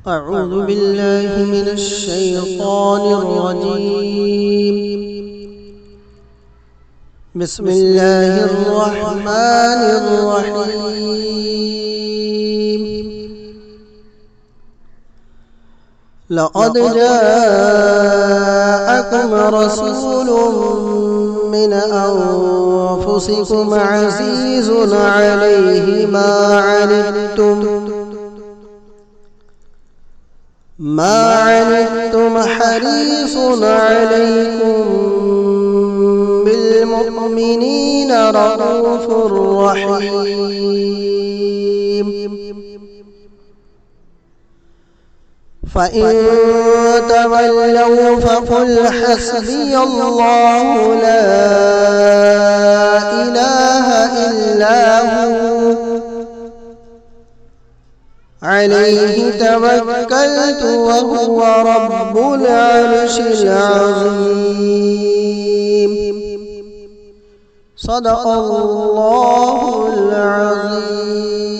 أعوذ بالله من الشيطان الرجيم. بسم الله الرحمن الرحيم. لقد جاءكم رسول من أنفسكم عزيز عليه ما عنتم حريص عليكم بالمؤمنين رءوف رحيم. فإن تولوا فقل حسبي الله لا إله إلا هو عليه توكلت وهو رب العرش العظيم. صدق الله العظيم.